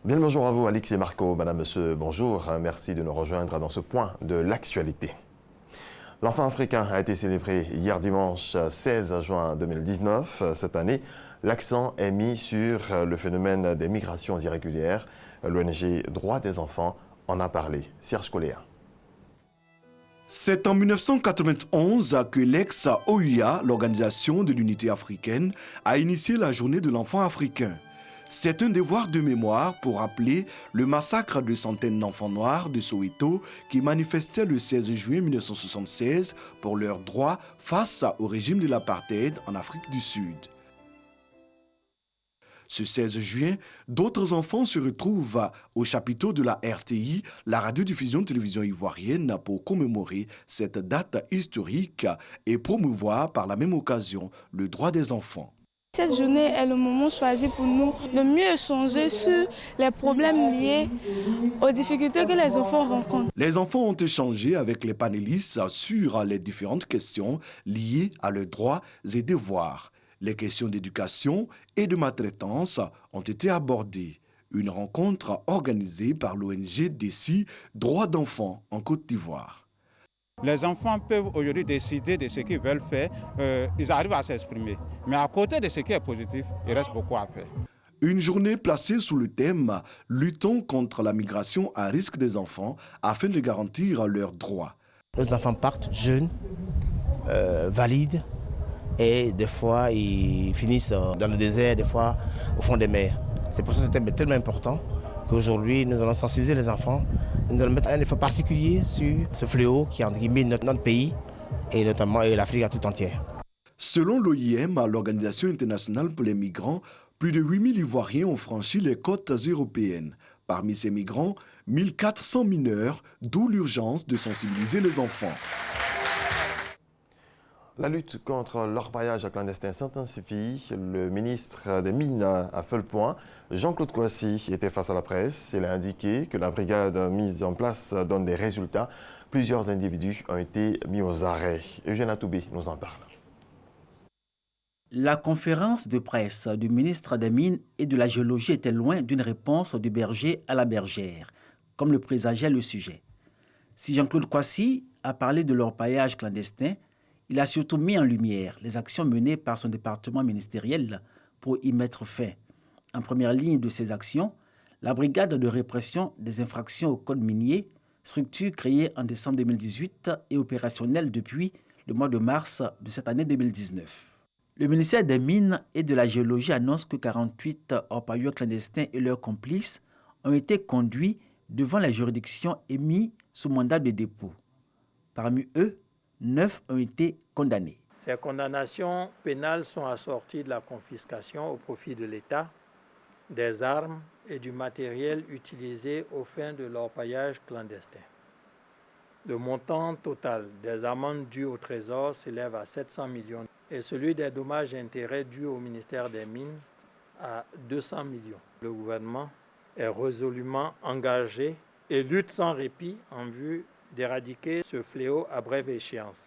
Bien le bonjour à vous, Alix et Marco. Madame, monsieur, bonjour. Merci de nous rejoindre dans ce point de l'actualité. L'enfant africain a été célébré hier dimanche 16 juin 2019. Cette année, l'accent est mis sur le phénomène des migrations irrégulières. L'ONG Droits des enfants en a parlé. Serge Coléa. C'est en 1991 que l'ex-OUA, l'Organisation de l'Unité africaine, a initié la journée de l'enfant africain. C'est un devoir de mémoire pour rappeler le massacre de centaines d'enfants noirs de Soweto qui manifestaient le 16 juin 1976 pour leurs droits face au régime de l'apartheid en Afrique du Sud. Ce 16 juin, d'autres enfants se retrouvent au chapiteau de la RTI, la radiodiffusion télévision ivoirienne, pour commémorer cette date historique et promouvoir par la même occasion le droit des enfants. Cette journée est le moment choisi pour nous de mieux échanger sur les problèmes liés aux difficultés que les enfants rencontrent. Les enfants ont échangé avec les panélistes sur les différentes questions liées à leurs droits et devoirs. Les questions d'éducation et de maltraitance ont été abordées. Une rencontre organisée par l'ONG DECI Droits d'enfants en Côte d'Ivoire. Les enfants peuvent aujourd'hui décider de ce qu'ils veulent faire, ils arrivent à s'exprimer. Mais à côté de ce qui est positif, il reste beaucoup à faire. Une journée placée sous le thème « Luttons contre la migration à risque des enfants » afin de garantir leurs droits. Les enfants partent jeunes, valides, et des fois ils finissent dans le désert, des fois au fond des mers. C'est pour ça que ce thème est tellement important qu'aujourd'hui nous allons sensibiliser les enfants. Nous allons mettre un effort particulier sur ce fléau qui mine notre pays et notamment l'Afrique tout entière. Selon l'OIM, l'Organisation internationale pour les migrants, plus de 8000 Ivoiriens ont franchi les côtes européennes. Parmi ces migrants, 1400 mineurs, d'où l'urgence de sensibiliser les enfants. La lutte contre l'orpaillage clandestin s'intensifie. Le ministre des Mines a fait le point. Jean-Claude Kouassi était face à la presse. Il a indiqué que la brigade mise en place donne des résultats. Plusieurs individus ont été mis aux arrêts. Eugène Atoubé nous en parle. La conférence de presse du ministre des Mines et de la Géologie était loin d'une réponse du berger à la bergère, comme le présageait le sujet. Si Jean-Claude Kouassi a parlé de l'orpaillage clandestin, il a surtout mis en lumière les actions menées par son département ministériel pour y mettre fin. En première ligne de ces actions, la brigade de répression des infractions au code minier, structure créée en décembre 2018 et opérationnelle depuis le mois de mars de cette année 2019. Le ministère des Mines et de la Géologie annonce que 48 orpailleurs clandestins et leurs complices ont été conduits devant les juridictions et mis sous mandat de dépôt. Parmi eux, 9 ont été condamnés. Ces condamnations pénales sont assorties de la confiscation au profit de l'État des armes et du matériel utilisé aux fins de l'orpaillage clandestin. Le montant total des amendes dues au Trésor s'élève à 700 millions et celui des dommages et intérêts dus au ministère des Mines à 200 millions. Le gouvernement est résolument engagé et lutte sans répit en vue d'éradiquer ce fléau à brève échéance.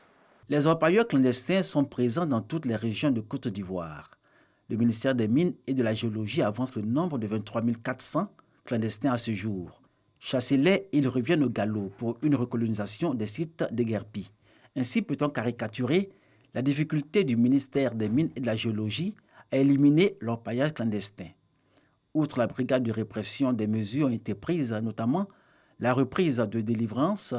Les orpailleurs clandestins sont présents dans toutes les régions de Côte d'Ivoire. Le ministère des Mines et de la Géologie avance le nombre de 23 400 clandestins à ce jour. Chassez-les, ils reviennent au galop pour une recolonisation des sites déguerpis. Ainsi peut-on caricaturer la difficulté du ministère des Mines et de la Géologie à éliminer l'orpaillage clandestin. Outre la brigade de répression, des mesures ont été prises, notamment la reprise de délivrance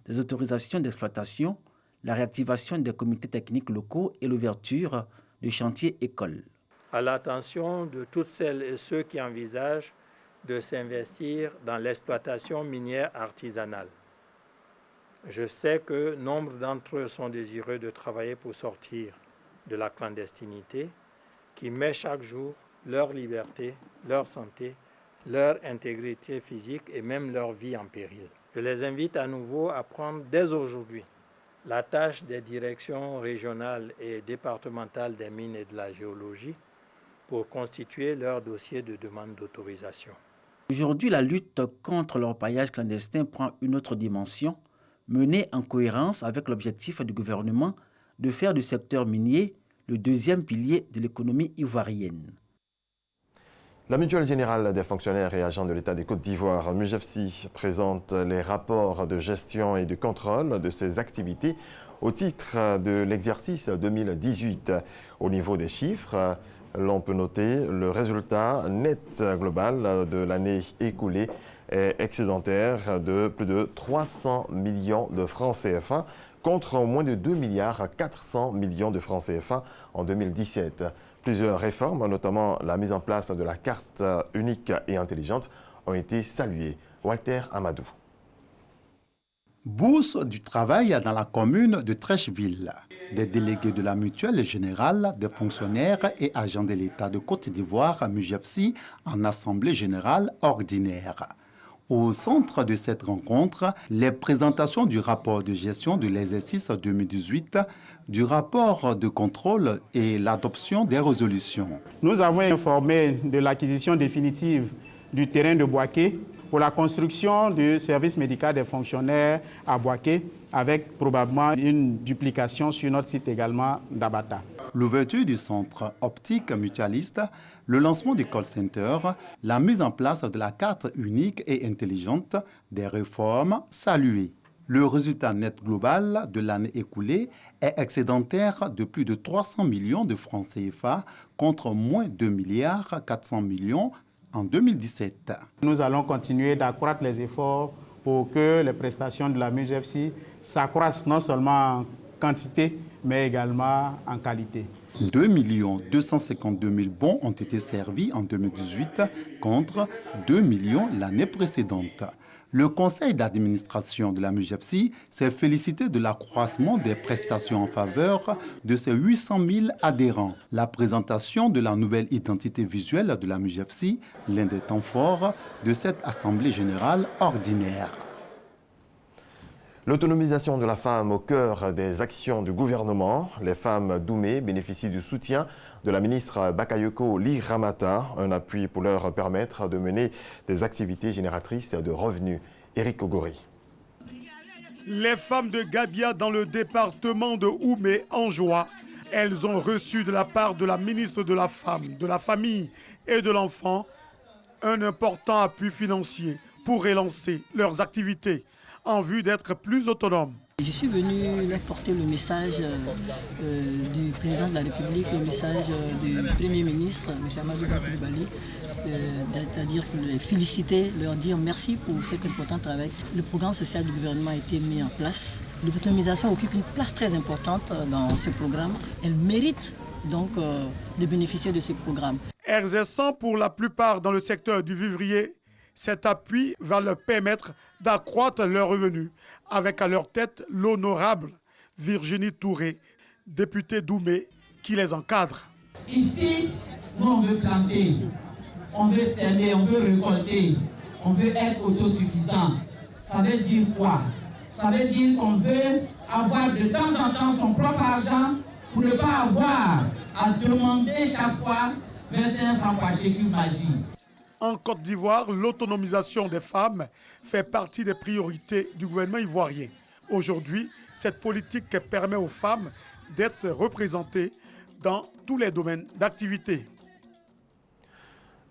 des autorisations d'exploitation, la réactivation des comités techniques locaux et l'ouverture de chantiers écoles. À l'attention de toutes celles et ceux qui envisagent de s'investir dans l'exploitation minière artisanale. Je sais que nombre d'entre eux sont désireux de travailler pour sortir de la clandestinité qui met chaque jour leur liberté, leur santé, leur intégrité physique et même leur vie en péril. Je les invite à nouveau à prendre dès aujourd'hui la tâche des directions régionales et départementales des mines et de la géologie pour constituer leur dossier de demande d'autorisation. Aujourd'hui, la lutte contre l'orpaillage clandestin prend une autre dimension, menée en cohérence avec l'objectif du gouvernement de faire du secteur minier le deuxième pilier de l'économie ivoirienne. La Mutuelle générale des fonctionnaires et agents de l'État de Côte d'Ivoire, MUGEFSI, présente les rapports de gestion et de contrôle de ses activités au titre de l'exercice 2018. Au niveau des chiffres, l'on peut noter le résultat net global de l'année écoulée est excédentaire de plus de 300 millions de francs CFA contre moins de 2 milliards 400 millions de francs CFA en 2017. Plusieurs réformes, notamment la mise en place de la carte unique et intelligente, ont été saluées. Walter Amadou. Bourse du travail dans la commune de Trècheville. Des délégués de la Mutuelle générale des fonctionnaires et agents de l'État de Côte d'Ivoire, MUGEFSI, en assemblée générale ordinaire. Au centre de cette rencontre, les présentations du rapport de gestion de l'exercice 2018, du rapport de contrôle et l'adoption des résolutions. Nous avons informé de l'acquisition définitive du terrain de Boaké pour la construction du service médical des fonctionnaires à Boaké, avec probablement une duplication sur notre site également d'Abata. L'ouverture du centre optique mutualiste, le lancement du call center, la mise en place de la carte unique et intelligente, des réformes saluées. Le résultat net global de l'année écoulée est excédentaire de plus de 300 millions de francs CFA contre moins 2 milliards 400 millions en 2017. Nous allons continuer d'accroître les efforts pour que les prestations de la MUGEFSI s'accroissent non seulement en quantité, mais également en qualité. 2 252 000 bons ont été servis en 2018 contre 2 millions l'année précédente. Le conseil d'administration de la MUGEFSI s'est félicité de l'accroissement des prestations en faveur de ses 800 000 adhérents. La présentation de la nouvelle identité visuelle de la MUGEFSI, l'un des temps forts de cette assemblée générale ordinaire. L'autonomisation de la femme au cœur des actions du gouvernement. Les femmes Doumé bénéficient du soutien de la ministre Bakayoko Ly Ramata, un appui pour leur permettre de mener des activités génératrices de revenus. Éric Ogori. Les femmes de Gabia dans le département de Oumé en joie. Elles ont reçu de la part de la ministre de la Femme, de la Famille et de l'Enfant un important appui financier pour relancer leurs activités en vue d'être plus autonomes. Je suis venu leur porter le message du président de la République, le message du Premier ministre, M. Amadou Koulibaly, c'est-à-dire les féliciter, leur dire merci pour cet important travail. Le programme social du gouvernement a été mis en place. L'autonomisation occupe une place très importante dans ce programme. Elle mérite donc de bénéficier de ce programme. Exerçant pour la plupart dans le secteur du vivrier, cet appui va leur permettre d'accroître leurs revenus, avec à leur tête l'honorable Virginie Touré, députée d'Oumé, qui les encadre. Ici, nous on veut planter, on veut semer, on veut récolter, on veut être autosuffisant. Ça veut dire quoi? Ça veut dire qu'on veut avoir de temps en temps son propre argent pour ne pas avoir à demander chaque fois 25 francs par chèque magie. En Côte d'Ivoire, l'autonomisation des femmes fait partie des priorités du gouvernement ivoirien. Aujourd'hui, cette politique permet aux femmes d'être représentées dans tous les domaines d'activité.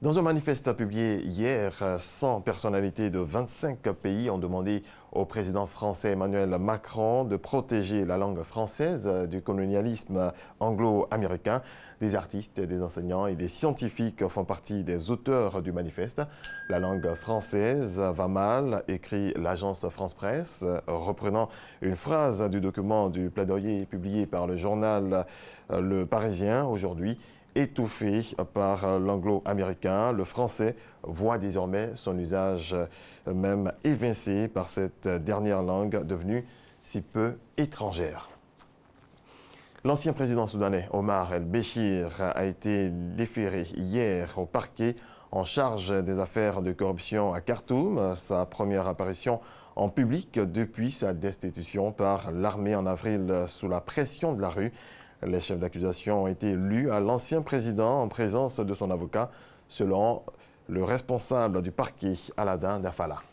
Dans un manifeste publié hier, 100 personnalités de 25 pays ont demandé au président français Emmanuel Macron de protéger la langue française du colonialisme anglo-américain. Des artistes, des enseignants et des scientifiques font partie des auteurs du manifeste. La langue française va mal, écrit l'agence France Presse, reprenant une phrase du document du plaidoyer publié par le journal Le Parisien aujourd'hui. Étouffé par l'anglo-américain, le français voit désormais son usage même évincé par cette dernière langue devenue si peu étrangère. L'ancien président soudanais Omar el-Béchir a été déféré hier au parquet en charge des affaires de corruption à Khartoum. Sa première apparition en public depuis sa destitution par l'armée en avril sous la pression de la rue. Les chefs d'accusation ont été lus à l'ancien président en présence de son avocat, selon le responsable du parquet, Aladin Dafala.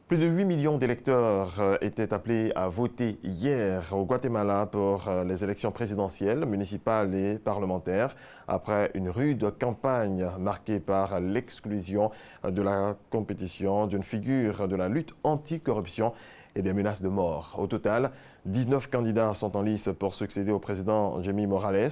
Plus de 8 millions d'électeurs étaient appelés à voter hier au Guatemala pour les élections présidentielles, municipales et parlementaires, après une rude campagne marquée par l'exclusion de la compétition d'une figure de la lutte anti-corruption et des menaces de mort. Au total, 19 candidats sont en lice pour succéder au président Jaime Morales,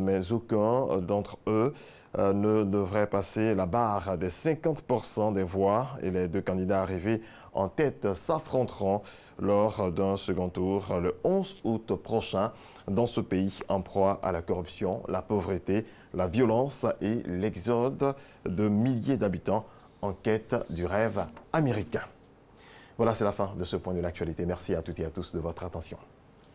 mais aucun d'entre eux ne devrait passer la barre des 50% des voix et les deux candidats arrivés en tête s'affronteront lors d'un second tour le 11 août prochain dans ce pays en proie à la corruption, la pauvreté, la violence et l'exode de milliers d'habitants en quête du rêve américain. Voilà, c'est la fin de ce point de l'actualité. Merci à toutes et à tous de votre attention.